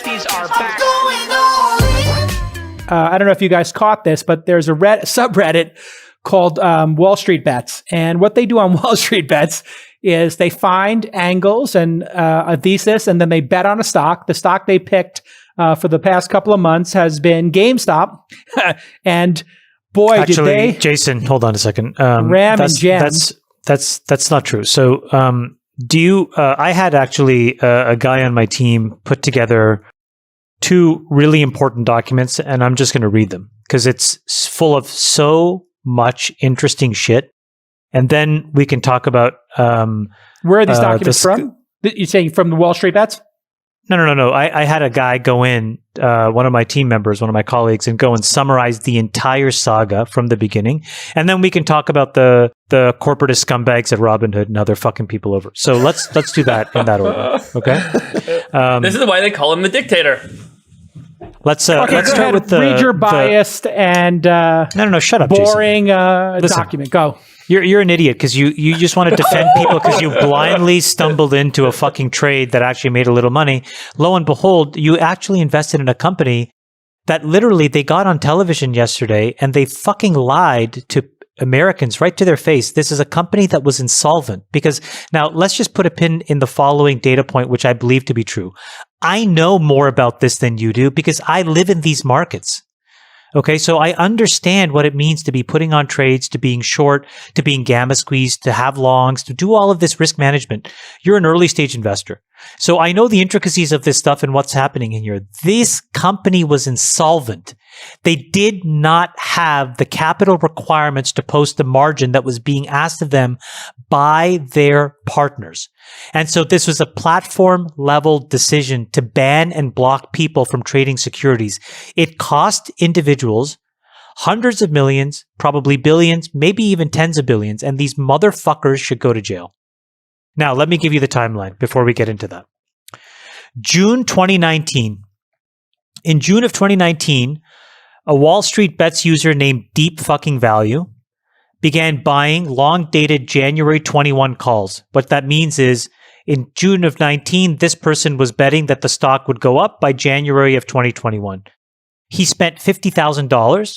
Lefties are back. I don't know if you guys caught this, but there's a subreddit called Wallstreetbets. And what they do on Wallstreetbets is they find angles and a thesis, and then they bet on a stock. The stock they picked for the past couple of months has been GameStop. And boy, actually, did they... Jason, hold on a second. Ram and jam. That's not true. So I had actually a guy on my team put together two really important documents, and I'm just going to read them because it's full of so much interesting shit. And then we can talk about where are these documents from? You're saying from the Wallstreetbets? No. I had a guy go in, one of my team members, one of my colleagues, and go and summarize the entire saga from the beginning. And then we can talk about the corporatist scumbags at Robinhood and how they're fucking people over. So let's do that in that order. Okay. This is why they call him the dictator. Let's start with the read your biased and no, shut up, boring document. Go. You're an idiot because you just want to defend people because you blindly stumbled into a fucking trade that actually made a little money. Lo and behold, you actually invested in a company that literally they got on television yesterday and they fucking lied to Americans right to their face. This is a company that was insolvent because now let's just put a pin in the following data point, which I believe to be true. I know more about this than you do because I live in these markets. Okay, so I understand what it means to be putting on trades, to being short, to being gamma squeezed, to have longs, to do all of this risk management. You're an early stage investor. So I know the intricacies of this stuff and what's happening in here. This company was insolvent. They did not have the capital requirements to post the margin that was being asked of them by their partners. And so this was a platform level decision to ban and block people from trading securities. It cost individuals hundreds of millions, probably billions, maybe even tens of billions. And these motherfuckers should go to jail. Now, let me give you the timeline before we get into that. June 2019. In June of 2019, a Wallstreetbets user named Deep Fucking Value began buying long-dated January 21 calls. What that means is in June of 19, this person was betting that the stock would go up by January of 2021. He spent $50,000.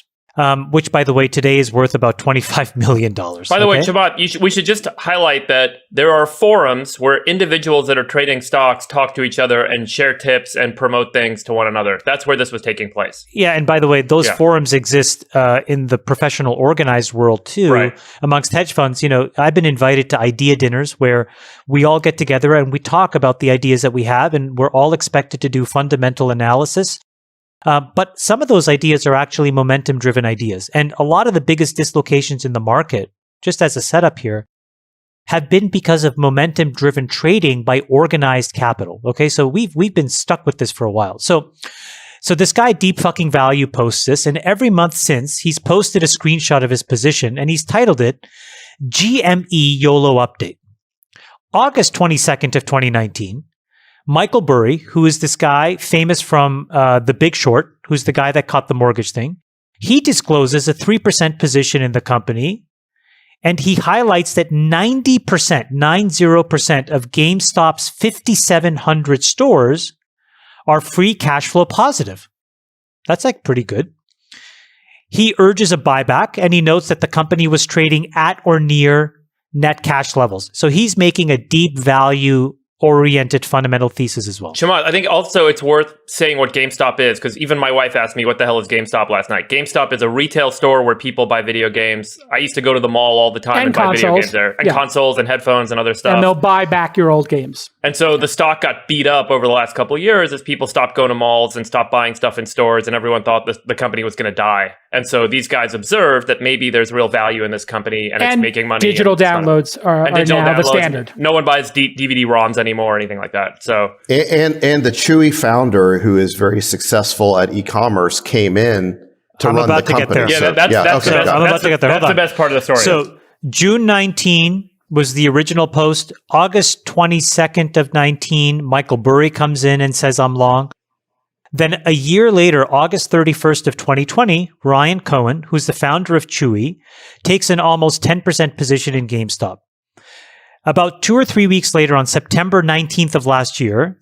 Which, by the way, today is worth about $25 million. By the way, Chamath, we should just highlight that there are forums where individuals that are trading stocks talk to each other and share tips and promote things to one another. That's where this was taking place. Yeah, and by the way, those forums exist in the professional organized world too, right. Amongst hedge funds. You know, I've been invited to idea dinners where we all get together and we talk about the ideas that we have, and we're all expected to do fundamental analysis. But some of those ideas are actually momentum-driven ideas. And a lot of the biggest dislocations in the market, just as a setup here, have been because of momentum-driven trading by organized capital. Okay, so we've been stuck with this for a while. So this guy, Deep Fucking Value, posts this, and every month since, he's posted a screenshot of his position, and he's titled it GME YOLO Update. August 22nd of 2019, Michael Burry, who is this guy famous from The Big Short, who's the guy that caught the mortgage thing, he discloses a 3% position in the company, and he highlights that 90% of GameStop's 5,700 stores are free cash flow positive. That's like pretty good. He urges a buyback, and he notes that the company was trading at or near net cash levels. So he's making a deep value oriented fundamental thesis as well. Chamath, I think also it's worth saying what GameStop is, because even my wife asked me, what the hell is GameStop last night? GameStop is a retail store where people buy video games. I used to go to the mall all the time and buy video games there. And consoles and headphones and other stuff. And they'll buy back your old games. And so the stock got beat up over the last couple of years as people stopped going to malls and stopped buying stuff in stores, and everyone thought the company was going to die. And so these guys observed that maybe there's real value in this company and it's making money. Digital downloads are now the standard. No one buys DVD ROMs anymore or anything like that. So and the Chewy founder, who is very successful at e-commerce, came in to run the company. Yeah, that's the best part of the story. So June 19 was the original post. August 22nd of 19, Michael Burry comes in and says, I'm long. Then a year later, August 31st of 2020, Ryan Cohen, who's the founder of Chewy, takes an almost 10% position in GameStop. About 2 or 3 weeks later, on September 19th of last year,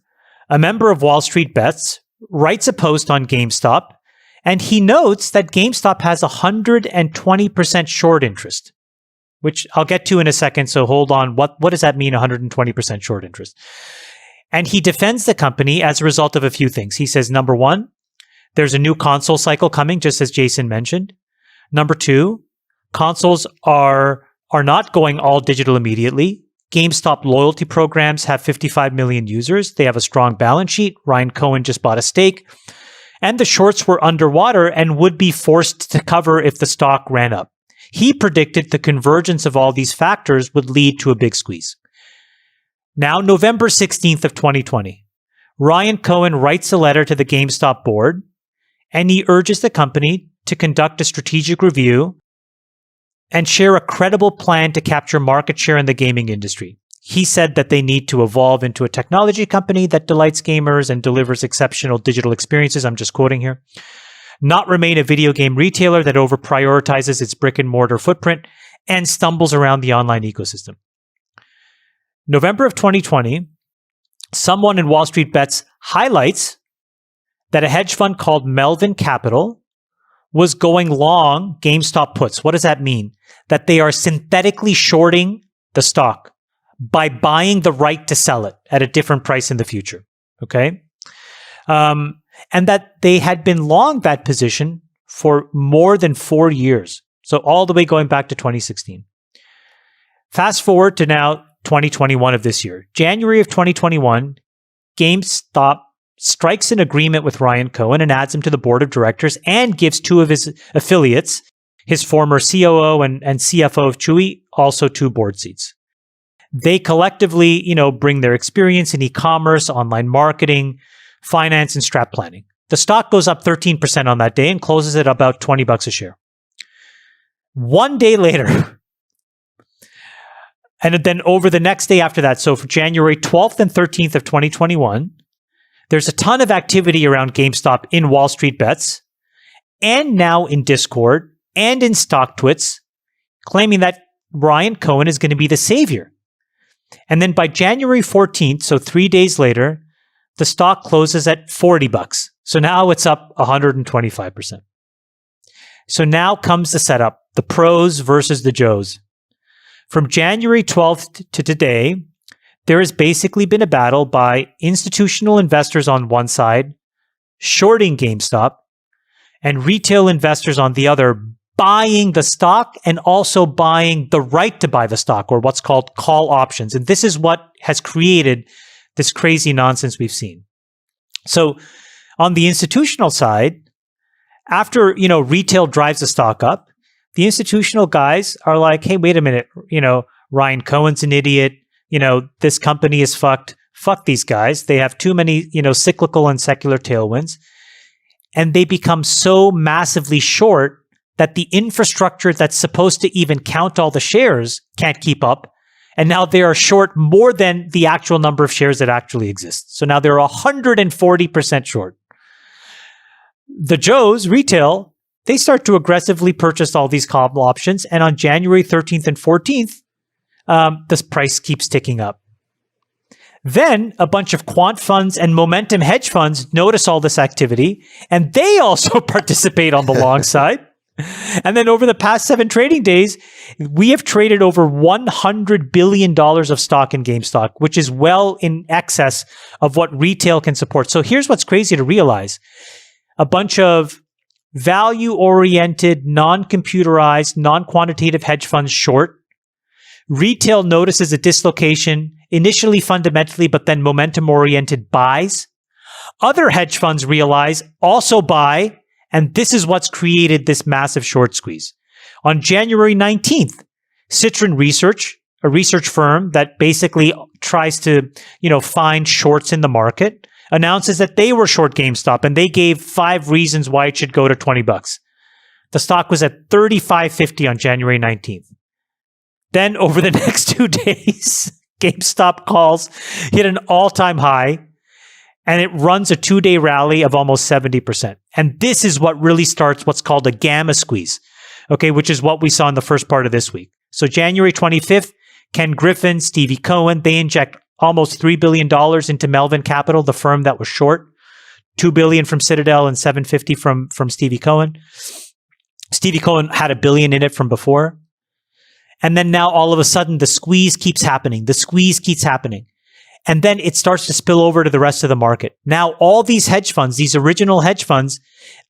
a member of Wallstreetbets, writes a post on GameStop, and he notes that GameStop has 120% short interest, which I'll get to in a second. So hold on. What does that mean, 120% short interest? And he defends the company as a result of a few things. He says, number one, there's a new console cycle coming, just as Jason mentioned. Number two, consoles are not going all digital immediately. GameStop loyalty programs have 55 million users. They have a strong balance sheet. Ryan Cohen just bought a stake. And the shorts were underwater and would be forced to cover if the stock ran up. He predicted the convergence of all these factors would lead to a big squeeze. Now, November 16th of 2020, Ryan Cohen writes a letter to the GameStop board, and he urges the company to conduct a strategic review and share a credible plan to capture market share in the gaming industry. He said that they need to evolve into a technology company that delights gamers and delivers exceptional digital experiences. I'm just quoting here. Not remain a video game retailer that over-prioritizes its brick-and-mortar footprint and stumbles around the online ecosystem. November of 2020, someone in Wallstreetbets highlights that a hedge fund called Melvin Capital was going long GameStop puts. What does that mean? That they are synthetically shorting the stock by buying the right to sell it at a different price in the future. Okay? And that they had been long that position for more than 4 years. So all the way going back to 2016. Fast forward to now 2021 of this year. January of 2021, GameStop strikes an agreement with Ryan Cohen and adds him to the board of directors and gives two of his affiliates, his former COO and CFO of Chewy, also 2 board seats. They collectively, bring their experience in e-commerce, online marketing, finance, and strat planning. The stock goes up 13% on that day and closes at about $20 a share. 1 day later, and then over the next day after that, so for January 12th and 13th of 2021, there's a ton of activity around GameStop in Wallstreetbets and now in Discord and in StockTwits, claiming that Ryan Cohen is going to be the savior. And then by January 14th, so 3 days later, the stock closes at $40. So now it's up 125%. So now comes the setup, the pros versus the Joes. From January 12th to today, there has basically been a battle by institutional investors on one side, shorting GameStop, and retail investors on the other, buying the stock and also buying the right to buy the stock, or what's called call options. And this is what has created this crazy nonsense we've seen. So on the institutional side, after, retail drives the stock up, the institutional guys are like, hey, wait a minute, Ryan Cohen's an idiot. This company is fucked. Fuck these guys. They have too many, cyclical and secular tailwinds. And they become so massively short that the infrastructure that's supposed to even count all the shares can't keep up. And now they are short more than the actual number of shares that actually exist. So now they're 140% short. The Joes, retail, they start to aggressively purchase all these call options. And on January 13th and 14th, this price keeps ticking up. Then a bunch of quant funds and momentum hedge funds notice all this activity, and they also participate on the long side. And then over the past 7 trading days, we have traded over $100 billion of stock in GameStop, which is well in excess of what retail can support. So here's what's crazy to realize. A bunch of value-oriented, non-computerized, non-quantitative hedge funds short. Retail notices a dislocation, initially fundamentally, but then momentum-oriented buys. Other hedge funds realize, also buy, and this is what's created this massive short squeeze. On January 19th, Citron Research, a research firm that basically tries to, find shorts in the market, announces that they were short GameStop, and they gave 5 reasons why it should go to $20. The stock was at $35.50 on January 19th. Then over the next 2 days, GameStop calls hit an all-time high, and it runs a 2-day rally of almost 70%. And this is what really starts what's called a gamma squeeze, okay, which is what we saw in the first part of this week. So January 25th, Ken Griffin, Stevie Cohen, they inject almost $3 billion into Melvin Capital, the firm that was short. $2 billion from Citadel and $750 from Stevie Cohen. Stevie Cohen had $1 billion in it from before. And then now all of a sudden the squeeze keeps happening. And then it starts to spill over to the rest of the market. Now all these hedge funds, these original hedge funds,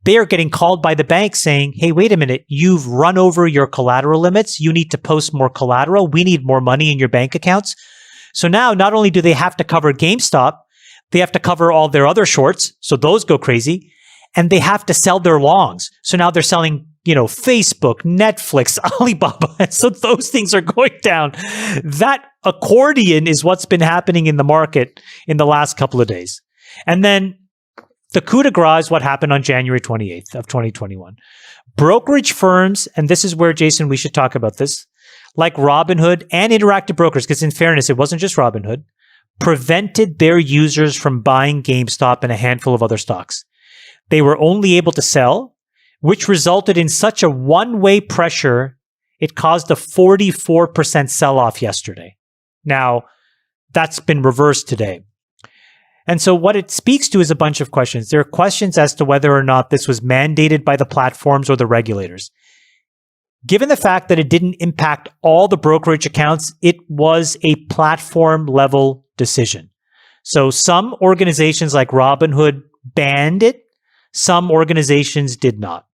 they are getting called by the bank saying, hey, wait a minute, you've run over your collateral limits. You need to post more collateral. We need more money in your bank accounts. So now not only do they have to cover GameStop, they have to cover all their other shorts. So those go crazy. And they have to sell their longs. So now they're selling, Facebook, Netflix, Alibaba. So those things are going down. That accordion is what's been happening in the market in the last couple of days. And then the coup de grace is what happened on January 28th of 2021. Brokerage firms, and this is where, Jason, we should talk about this, like Robinhood and Interactive Brokers, because in fairness, it wasn't just Robinhood, prevented their users from buying GameStop and a handful of other stocks. They were only able to sell, which resulted in such a one-way pressure, it caused a 44% sell-off yesterday. Now, that's been reversed today. And so what it speaks to is a bunch of questions. There are questions as to whether or not this was mandated by the platforms or the regulators. Given the fact that it didn't impact all the brokerage accounts, it was a platform-level decision. So some organizations like Robinhood banned it. Some organizations did not.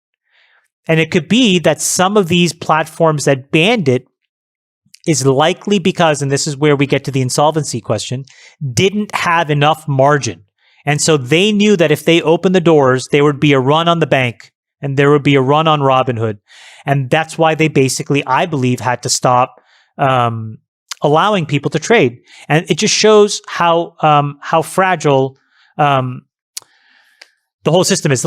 And it could be that some of these platforms that banned it is likely because, and this is where we get to the insolvency question, didn't have enough margin. And so they knew that if they opened the doors, there would be a run on the bank and there would be a run on Robinhood. And that's why they basically, I believe, had to stop allowing people to trade. And it just shows how fragile the whole system is.